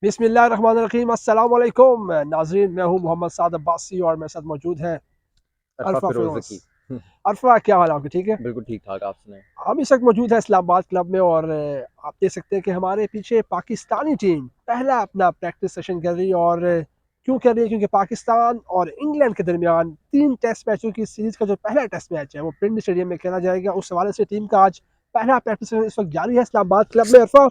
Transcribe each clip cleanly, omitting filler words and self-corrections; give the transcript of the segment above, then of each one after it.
बिस्मिल्लाहिर्रहमानिर्रहीम अस्सलाम वालेकुम नाज़रीन, मैं हूँ मोहम्मद साद अब्बासी और मेरे साथ मौजूद है अरफा अरफा फिरोज फिरोज। की। अरफा, क्या हाल है आपके? ठीक है। बिल्कुल ठीक ठाक, आप सुनाएं। हम इस वक्त मौजूद है इस्लामाबाद क्लब में और आप देख सकते हैं कि हमारे पीछे पाकिस्तानी टीम पहला अपना प्रैक्टिस सेशन कर रही है। और क्यों कर रही है? क्योंकि पाकिस्तान और इंग्लैंड के दरमियान 3 टेस्ट मैचों की सीरीज का जो पहला टेस्ट मैच है वो पिंडी स्टेडियम में खेला जाएगा। उस हवाले से टीम का आज पहला प्रैक्टिस सेशन इस वक्त जारी है इस्लामाबाद क्लब में। अरफा,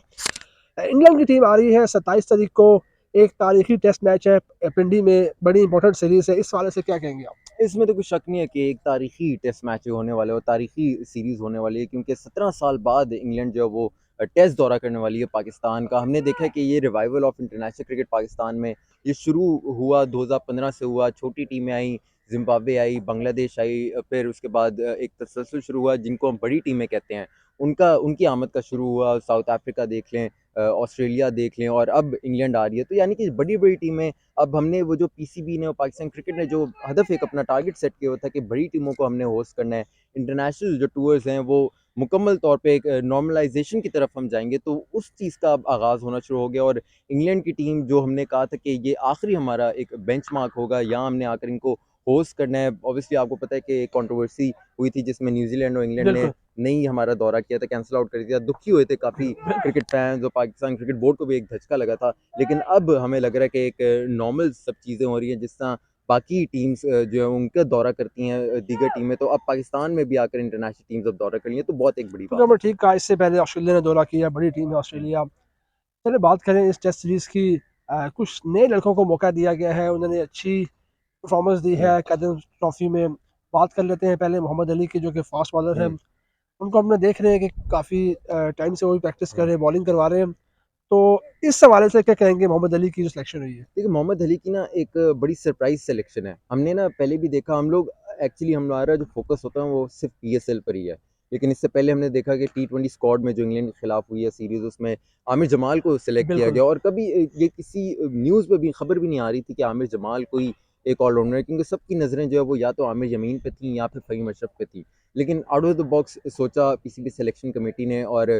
इंग्लैंड की टीम आ रही है 27 तारीख को। एक तारीखी टेस्ट मैच है पिंडी में, बड़ी इंपॉर्टेंट सीरीज है। इस वाले से क्या कहेंगे आप? इसमें तो कुछ शक नहीं है कि एक तारीखी टेस्ट मैच होने वाला है और तारीखी सीरीज होने वाली है, क्योंकि 17 साल बाद इंग्लैंड जो है वो टेस्ट दौरा करने वाली है पाकिस्तान का। हमने देखा है कि ये revival of international cricket Pakistan में ये शुरू हुआ 2015 से हुआ। छोटी टीमें आई, जिम्बाब्वे आई, बांग्लादेश आई, फिर उसके बाद एक तसलसल शुरू हुआ जिनको हम बड़ी टीमें कहते हैं, उनका उनकी आमद का शुरू हुआ। साउथ अफ्रीका देख लें, ऑस्ट्रेलिया देख लें, और अब इंग्लैंड आ रही है। तो यानी कि बड़ी बड़ी टीमें, अब हमने वो जो पीसीबी ने और पाकिस्तान क्रिकेट ने जो हदफ एक अपना टारगेट सेट किया हुआ था कि बड़ी टीमों को हमने होस्ट करना है, इंटरनेशनल जो टूर्स हैं वो मुकम्मल तौर पे एक नॉर्मलाइजेशन की तरफ हम जाएंगे, तो उस चीज़ का अब आगाज़ होना शुरू हो गया। और इंग्लैंड की टीम जो हमने कहा था कि ये आखिरी हमारा एक बेंचमार्क होगा, यहाँ हमने आकर इनको होस्ट करना है। ऑब्वियसली आपको पता है कि एक कंट्रोवर्सी हुई थी जिसमें न्यूजीलैंड और इंग्लैंड ने बिल्कुल नहीं हमारा दौरा किया था, कैंसिल आउट कर दिया। दुखी हुए थे काफ़ी क्रिकेट फैंस, और पाकिस्तान क्रिकेट बोर्ड को भी एक धचका लगा था। लेकिन अब हमें लग रहा है कि एक नॉर्मल सब चीज़ें हो रही हैं, जिस तरह बाकी टीम्स जो है उनका दौरा करती हैं दीगर टीमें, तो अब पाकिस्तान में भी आकर इंटरनेशनल टीम्स अब दौरा कर रही हैं, तो बहुत एक बड़ी तो बात नंबर है। ठीक कहा। इससे पहले ऑस्ट्रेलिया ने दौरा किया, बड़ी टीम है ऑस्ट्रेलिया। चलिए बात करें इस टेस्ट सीरीज की। कुछ नए लड़कों को मौका दिया गया है, उन्होंने अच्छी परफॉर्मेंस दी है हम्म, कैप्टन ट्रॉफी में। बात कर लेते हैं पहले मोहम्मद अली की, जो कि फास्ट बॉलर है। हम्म। उनको हमने देख रहे हैं कि काफ़ी टाइम से वो भी प्रैक्टिस कर हम्म। रहे हैं, बॉलिंग करवा रहे हैं। तो इस हवाले से क्या कहेंगे मोहम्मद अली की जो सिलेक्शन हुई है? देखिए, मोहम्मद अली की ना एक बड़ी सरप्राइज सिलेक्शन है। हमने ना पहले भी देखा, हम लोग एक्चुअली हमारा जो फोकस होता है वो सिर्फ पीएसएल पर ही है। लेकिन इससे पहले हमने देखा कि टी20 स्क्वाड में जो इंग्लैंड के खिलाफ हुई है सीरीज, उसमें आमिर जमाल को सिलेक्ट किया बिल्कुल गया। और कभी ये किसी न्यूज़ में भी खबर भी नहीं आ रही थी कि आमिर जमाल कोई एक ऑलराउंडर है, क्योंकि सबकी नज़रें जो है वो या तो आमिर यमीन पे थी या फिर फ़हीम अशरफ पे थी। लेकिन आउट ऑफ द बॉक्स सोचा पीसीबी सिलेक्शन कमेटी ने और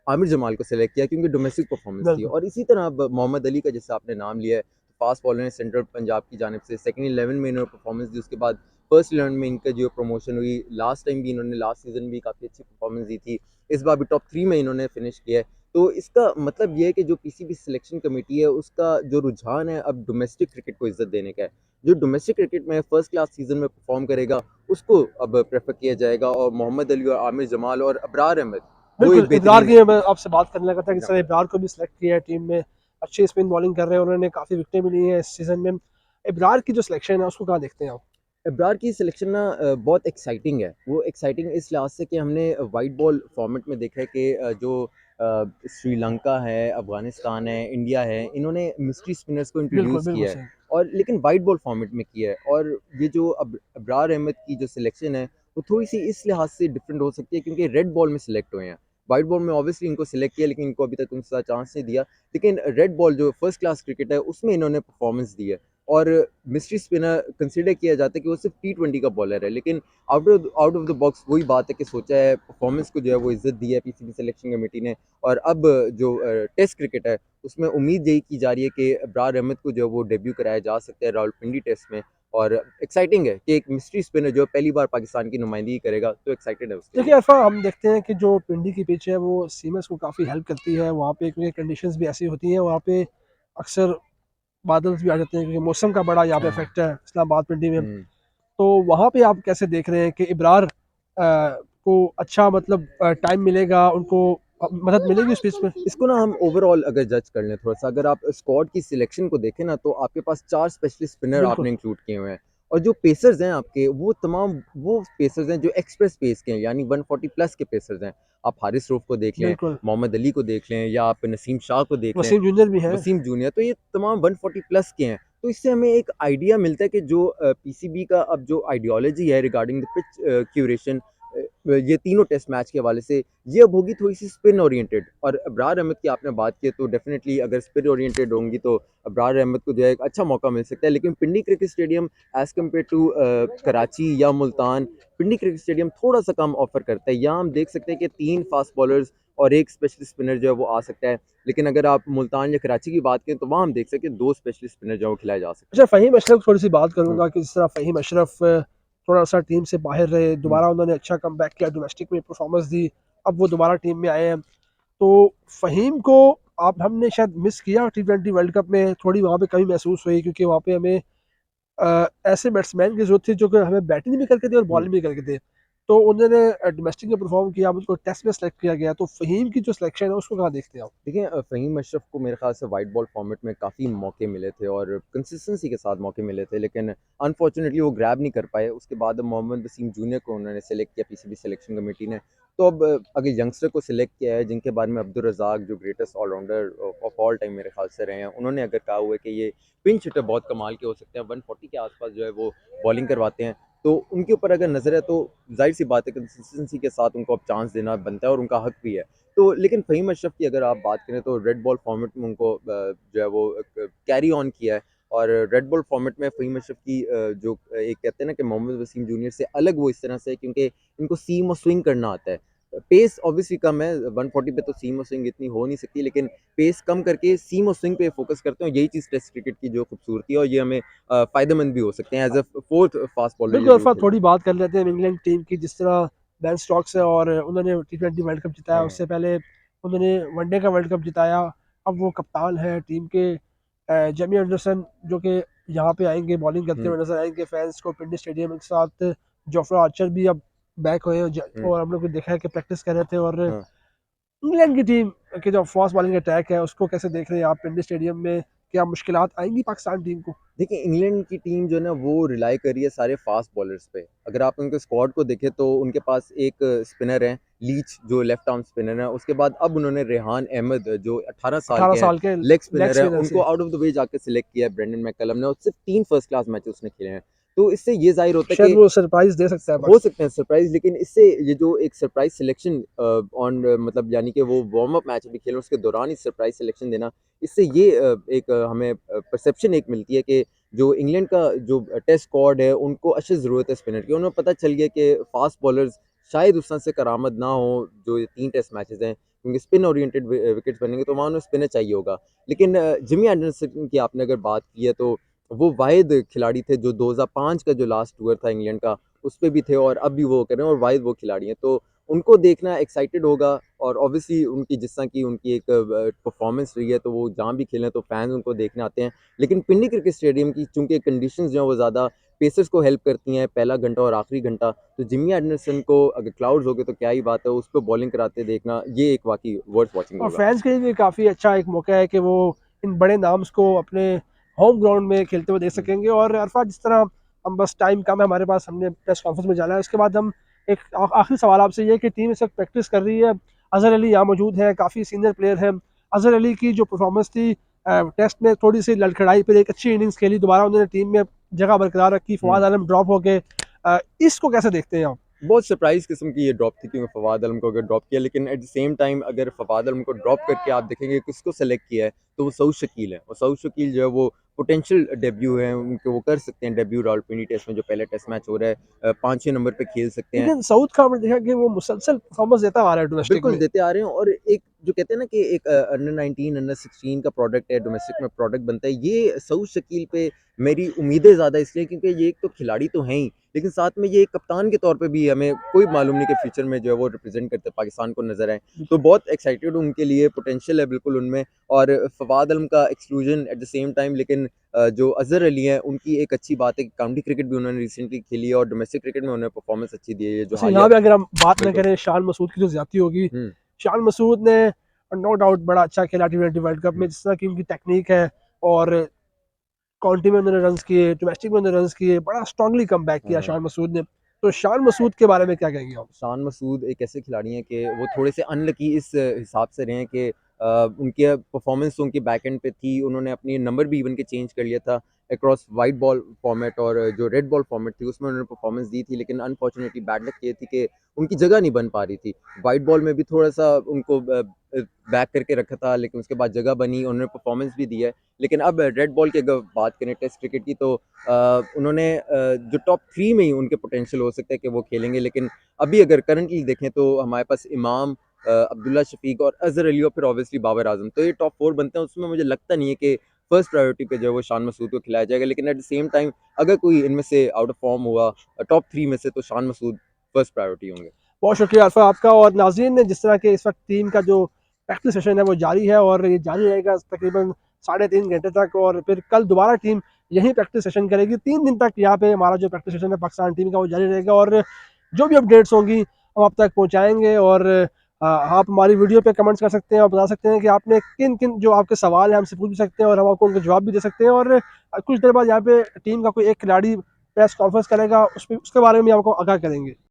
आमिर जमाल को सिलेक्ट किया, क्योंकि डोमेस्टिक परफॉर्मेंस थी। बिल्कुल और इसी तरह अब मोहम्मद अली का जैसे आपने नाम लिया है, फास्ट बॉलर हैं सेंट्रल पंजाब की जानिब से, सेकंड 11 में इन्होंने परफॉर्मेंस दी। उसके बाद फर्स्ट 11 में इनका जो प्रमोशन हुई, लास्ट टाइम भी इन्होंने लास्ट सीजन भी काफ़ी अच्छी परफॉर्मेंस दी थी। इस बार भी टॉप 3 में इन्होंने फिनिश किया है। तो इसका मतलब ये है कि जो पीसीबी सिलेक्शन कमेटी है उसका जो रुझान है अब डोमेस्टिक क्रिकेट को इज्जत देने का है। जो डोमेस्टिक क्रिकेट में फर्स्ट क्लास सीजन में परफॉर्म करेगा उसको अब प्रेफर किया जाएगा। और मोहम्मद अली और आमिर जमाल और अबरार अहमद वो बिल्कुल। एक इब्रार बेहतरीन। की मैं आपसे बात करने लगा था कि हाँ। सर इब्रार को भी सिलेक्ट किया है टीम में। अच्छी स्पिन बॉलिंग कर रहे हैं, उन्होंने काफ़ी विकेटें भी ली हैं इस सीज़न में। इब्रार की जो सिलेक्शन है उसको कहाँ देखते हैं आप? एब्रार की सिलेक्शन ना बहुत एक्साइटिंग है। वो एक्साइटिंग इस लिहाज से कि हमने वाइट बॉल फॉर्मेट में देखा है कि जो श्रीलंका है, अफ़गानिस्तान है, इंडिया है, इन्होंने मिस्ट्री स्पिनर्स को बिल्कुल इंट्रोड्यूस बिल्कुल किया है, सही। और लेकिन वाइट बॉल फॉर्मेट में किया है। और ये जो अब अबरार अहमद की जो सिलेक्शन है वो थोड़ी-सी इस लिहाज से डिफरेंट हो सकती है, क्योंकि रेड बॉल में सिलेक्ट हुए हैं। वाइट बॉल में ऑब्वियसली इनको सिलेक्ट किया, लेकिन इनको अभी तक उनका चांस नहीं दिया। लेकिन रेड बॉल जो फर्स्ट क्लास क्रिकेट है उसमें इन्होंने परफॉर्मेंस दी है। और मिस्ट्री स्पिनर कंसिडर किया जाता है कि वो सिर्फ टी20 का बॉलर है, लेकिन आउट ऑफ द बॉक्स वही बात है कि सोचा है, परफॉर्मेंस को जो है वो इज्जत दी है पीसीबी सिलेक्शन कमेटी ने। और अब जो टेस्ट क्रिकेट है उसमें उम्मीद यही की जा रही है कि अबरार अहमद को जो है वो डेब्यू कराया जा सकता है रावलपिंडी टेस्ट में। और एक्साइटिंग है कि एक मिस्ट्री स्पिनर जो पहली बार पाकिस्तान की नुमाइंदगी करेगा, तो एक्साइटेड है उसके देखिए लिए। अरफा, हम देखते हैं कि जो पिंडी की पिच है वो सीमर्स को काफ़ी हेल्प करती है वहाँ पे, क्योंकि कंडीशंस भी ऐसी होती हैं वहाँ पे। अक्सर बादल भी आ जाते हैं, क्योंकि मौसम का बड़ा यहाँ पे हाँ। इफेक्ट है इस्लामाबाद पिंडी में। हम्म। तो वहाँ पे आप कैसे देख रहे हैं कि इब्रार को अच्छा मतलब टाइम मिलेगा उनको, मदद मिलेगी उस पिच पे? इसको ना हम ओवरऑल अगर जज कर लें थोड़ा सा, अगर आप स्क्वाड की सिलेक्शन को देखें ना, तो आपके पास 4 स्पेशलिस्ट स्पिनर बिल्कुल आपने इंक्लूड किए हुए हैं। और जो पेसर्स हैं आपके, वो तमाम वो पेसर्स हैं जो एक्सप्रेस पेस के हैं, यानी 140 प्लस के पेसर्स हैं। आप हारिस रऊफ को देख लें, बिल्कुल। मोहम्मद अली को देख लें, या आप नसीम शाह को देख लें, वसीम जूनियर भी हैं। वसीम जूनियर, तो ये तमाम 140 प्लस के हैं। तो इससे हमें एक आइडिया मिलता है कि जो पीसीबी का अब जो आइडियोलॉजी है रिगार्डिंग द पिच क्यूरेशन, ये तीनों टेस्ट मैच के हवाले से, ये अब होगी थोड़ी सी स्पिन ओरिएंटेड। और अबरार अहमद की आपने बात की, तो डेफिनेटली अगर स्पिन ओरिएंटेड होंगी तो अबरार अहमद को जो है एक अच्छा मौका मिल सकता है। लेकिन Pindi cricket stadium as compared to Karachi या मुल्तान, पिंडी क्रिकेट स्टेडियम थोड़ा सा कम ऑफर करता है। यहाँ हम देख सकते हैं कि 3 फास्ट बॉलर्स और एक स्पेशलिस्ट स्पिनर जो है वो आ सकता है। लेकिन अगर आप मुल्तान या कराची की बात करें तो वहाँ हम देख सकते हैं 2 स्पेशलिस्ट स्पिनर जो है वो खिलाए जा सकते अच्छा, फ़हीम अशरफ की थोड़ी सी बात हैं। करूंगा कि जिस तरह फ़हीम अशरफ थोड़ा सा टीम से बाहर रहे, हुँ, दोबारा उन्होंने अच्छा कमबैक किया, डोमेस्टिक में परफॉर्मेंस दी, अब वो दोबारा टीम में आए हैं। तो फ़हीम को आप हमने शायद मिस किया T20 वर्ल्ड कप में, थोड़ी वहाँ पे कमी महसूस हुई क्योंकि वहाँ पे हमें ऐसे बैट्समैन की ज़रूरत थी जो कि हमें बैटिंग भी करके दे और हुँ। बॉलिंग भी करके दे। तो उन्होंने डोमेस्टिक में परफॉर्म किया, अब उसको टेस्ट में सेलेक्ट किया गया, तो फ़हीम की जो सिलेक्शन है उसको कहाँ देखते हैं आप? देखिए फ़हीम अशरफ को मेरे ख़्याल से वाइट बॉल फॉर्मेट में काफ़ी मौके मिले थे और कंसिस्टेंसी के साथ मौके मिले थे, लेकिन अनफॉर्चुनेटली वो ग्रैब नहीं कर पाए। उसके बाद मोहम्मद वसीम जूनियर को उन्होंने सेलेक्ट किया पीसीबी सिलेक्शन कमेटी ने। तो अब अगर यंगस्टर को सेलेक्ट किया है जिनके बारे में अब्दुल रज़ाक जो greatest all-rounder of all time मेरे ख़्याल से रहे हैं, उन्होंने अगर कहा हुआ है कि ये पिंच हिटर बहुत कमाल के हो सकते हैं, 140 के आस-पास जो है वो बॉलिंग करवाते हैं, तो उनके ऊपर अगर नज़र है तो ज़ाहिर-सी बात है कंसिस्टेंसी के साथ उनको अब चांस देना बनता है और उनका हक भी है। तो लेकिन फ़हीम अशरफ की अगर आप बात करें तो रेड बॉल फॉर्मेट में उनको जो है वो कैरी ऑन किया है और रेड बॉल फॉर्मेट में फ़हीम अशरफ की जो एक कहते हैं ना कि मोहम्मद वसीम जूनियर से अलग वो इस तरह से है क्योंकि इनको सीम और स्विंग करना आता है। पेस ऑब्वियसली कम है, 140 पे तो सीम और स्विंग इतनी हो नहीं सकती, लेकिन पेस कम करके सीम और स्विंग पे फ़ोकस करते हैं और यही चीज़ टेस्ट क्रिकेट की जो खूबसूरती है और ये हमें फ़ायदेमंद भी हो सकते हैं as a fourth fast bowler ये बिल्कुल ज़रूर अरफात, खेलते थोड़ी हैं। बात कर लेते हैं इंग्लैंड टीम की। जिस तरह बेन स्टोक्स है और उन्होंने T20 वर्ल्ड कप जिताया, हाँ। उससे पहले उन्होंने वनडे का वर्ल्ड कप जिताया, अब वो कप्तान है टीम के। जेमी एंडरसन जो कि यहाँ पे आएंगे बॉलिंग करते हुँ, हुए नजर आएंगे फैंस को पिंडी स्टेडियम के साथ। जोफ्रा आर्चर भी अब बैक हुए हैं हुँ, और हम लोग ने देखा है कि प्रैक्टिस कर रहे थे। और हाँ। इंग्लैंड की टीम के जो फास्ट बॉलिंग अटैक है उसको कैसे देख रहे हैं आप पिंडी स्टेडियम में? क्या मुश्किलात आएंगी पाकिस्तान टीम को? देखिए, इंग्लैंड की टीम जो है ना वो रिलाई कर रही है सारे फास्ट बॉलर्स पे। अगर आप उनके स्क्वाड को देखें तो उनके पास एक स्पिनर है, लीच जो लेफ्ट आर्म स्पिनर है। उसके बाद अब उन्होंने रेहान अहमद जो 18 साल अठारह के हैं, साल के लेग लेग स्पिनर हैं, स्पिनर उनको से। आउट ऑफ द वे जाके सिलेक्ट किया है ब्रेंडन मैककलम ने और सिर्फ़ 3 फर्स्ट क्लास मैचेस उसने खेले हैं। तो इससे ये ज़ाहिर होता है शायद कि वो सरप्राइज दे सकता है हो पाकिस्तान। सकते हैं सरप्राइज़, लेकिन इससे ये जो एक सरप्राइज़ सिलेक्शन ऑन मतलब यानी कि वो वार्म अप मैच भी खेल रहे हैं, उसके दौरान ही सरप्राइज़ सिलेक्शन देना, इससे ये एक हमें परसेप्शन एक मिलती है कि जो इंग्लैंड का जो टेस्ट स्क्वाड है, उनको अशद ज़रूरत है स्पिनर की। उन्हें पता चल गया कि फास्ट बॉलर्स शायद उस तरह से करामत ना हो, जो ये 3 टेस्ट मैचेज़ हैं, क्योंकि स्पिन ओरिएंटेड विकेट्स बनेंगे, तो वहाँ उन्हें स्पिनर चाहिए होगा। लेकिन जिमी एंडरसन की आपने अगर बात की है, तो वो वाहिद खिलाड़ी थे जो 2005 का जो लास्ट टूर था इंग्लैंड का, उस पे भी थे और अब भी वो कर रहे हैं और वाहिद वो खिलाड़ी हैं। तो उनको देखना एक्साइटेड होगा और ऑब्वियसली उनकी जिस तरह की उनकी एक परफॉर्मेंस रही है, तो वो जहाँ भी खेलें तो फैन्स उनको देखने आते हैं। लेकिन पिंडी क्रिकेट स्टेडियम की चूँकि कंडीशंस जो हैं वो ज़्यादा पेसर्स को हेल्प करती हैं, पहला घंटा और आखिरी घंटा, तो जिमी एंडरसन को अगर क्लाउड्स हो गए तो क्या ही बात है, उस पे बॉलिंग कराते देखना, ये एक वाक़ई वर्थ वॉचिंग और होगा। फैंस के लिए भी काफ़ी अच्छा एक मौका है कि वो इन बड़े नाम्स को अपने होम ग्राउंड में खेलते हुए देख हुँ, सकेंगे। और अरफात, जिस तरह हम बस टाइम कम है हमारे पास, हमने प्रेस कॉन्फ्रेंस में जाना है, उसके बाद हम एक आखिरी सवाल आपसे ये कि टीम इस वक्त प्रैक्टिस कर रही है, अजहर अली यहाँ मौजूद है, काफ़ी सीनियर प्लेयर हैं। अजहर अली की जो परफॉर्मेंस थी टेस्ट में, थोड़ी सी लड़खड़ाई, फिर एक अच्छी इनिंग्स खेली, दोबारा उन्होंने टीम में जगह बरकरार रखी, हुँ। फवाद आलम ड्रॉप हो गए। इसको कैसे देखते हैं आप? बहुत सरप्राइज़ किस्म की ये ड्रॉप थी क्योंकि फवाद आलम को अगर ड्रॉप किया, लेकिन एट द सेम टाइम अगर फवाद आलम को ड्रॉप करके आप देखेंगे किसको सेलेक्ट किया है, तो वो सऊद शकील है और सऊद शकील जो है वो पोटेंशियल डेब्यू है उनके, वो कर सकते हैं डेब्यू रावलपिंडी टेस्ट में जो पहले टेस्ट मैच हो रहा है, 5-6 नंबर पे खेल सकते हैं। लेकिन सऊद का हमने देखा कि वो मुसलसल परफॉर्मेंस देता आ रहा है डोमेस्टिक बिल्कुल में। देते आ रहे हैं और एक जो कहते हैं ना कि एक अंडर 19 अंडर 16 का प्रोडक्ट है, डोमेस्टिक में प्रोडक्ट बनता है, ये सऊद शकील पे मेरी उम्मीदें ज़्यादा इसलिए क्योंकि ये एक तो खिलाड़ी तो हैं ही, लेकिन साथ में ये एक कप्तान के तौर पे भी हमें कोई मालूम नहीं कि फ्यूचर में जो है वो रिप्रेजेंट करते पाकिस्तान को नज़र आए। तो बहुत एक्साइटेड हूँ उनके लिए, पोटेंशियल है बिल्कुल उनमें और फवाद आलम का exclusion at the same time, लेकिन जो अज़हर अली हैं उनकी एक अच्छी बात है कि काउंटी क्रिकेट भी उन्होंने रिसेंटली खेली है और डोमेस्टिक क्रिकेट में उन्होंने परफॉर्मेंस अच्छी दी है, ये जो अच्छा, हालिया यहाँ पे अगर हम बात ना बिल्कुल। करें शान मसूद की, जो ज्यादती होगी, हुँ, शान मसूद ने नो डाउट बड़ा अच्छा खेला T20 वर्ल्ड कप हुँ, में, जिस तरह की उनकी टेक्निक है। और काउंटी में उन्होंने रन्स किए, डोमेस्टिक में उन्होंने रन्स किए, बड़ा स्ट्रांगली कम बैक हाँ, किया हाँ। शान मसूद ने। तो शान मसूद के बारे में क्या कहेंगे आप? शान मसूद एक ऐसे खिलाड़ी हैं कि वो थोड़े से अनलकी इस हिसाब से रहे हैं कि उनके परफॉर्मेंस तो उनके बैक एंड पे थी, उन्होंने अपनी नंबर भी इवन के चेंज कर लिया था अक्रॉस वाइट बॉल फॉर्मेट और जो रेड बॉल फॉर्मेट थी उसमें उन्होंने परफॉर्मेंस दी थी, लेकिन अनफॉर्चुनेटली बैड लक ये थी कि उनकी जगह नहीं बन पा रही थी। वाइट बॉल में भी थोड़ा-सा उनको बैक करके रखा था, लेकिन उसके बाद जगह बनी, उन्होंने परफॉर्मेंस भी दी है। लेकिन अब रेड बॉल की अगर बात करें टेस्ट क्रिकेट की, तो उन्होंने जो टॉप 3 में ही उनके पोटेंशियल हो सकता है कि वो खेलेंगे, लेकिन अभी अगर करंटली देखें तो हमारे पास इमाम अब्दुल्ला शफीक और अजहर अली और फिर ऑब्वियसली बाबर आजम। तो ये टॉप 4 बनते हैं, उसमें मुझे लगता नहीं है कि फर्स्ट प्रायोरिटी पे जो है वो शान मसूद को खिलाया जाएगा, लेकिन एट द सेम टाइम अगर कोई इनमें से आउट ऑफ फॉर्म हुआ टॉप 3 में से, तो शान मसूद फर्स्ट प्रायोरिटी होंगे। बहुत शुक्रिया अल्फा आपका। और नाज़रीन ने जिस तरह के इस वक्त टीम का जो प्रैक्टिस सेशन है वो जारी है और ये जारी रहेगा तकरीबन 3.5 घंटे तक, और फिर कल दोबारा टीम यही प्रैक्टिस सेशन करेगी। 3 दिन तक यहाँ पे हमारा जो प्रैक्टिस सेशन है पाकिस्तान टीम का वो जारी रहेगा, और जो भी अपडेट्स होंगी हम आप तक पहुँचाएँगे। और आप हमारी वीडियो पे कमेंट्स कर सकते हैं और बता सकते हैं कि आपने किन किन जो आपके सवाल हैं हमसे पूछ भी सकते हैं, और हम आपको उनके जवाब भी दे सकते हैं। और कुछ देर बाद यहाँ पे टीम का कोई एक खिलाड़ी प्रेस कॉन्फ्रेंस करेगा, उसके बारे में आपको आगाह करेंगे।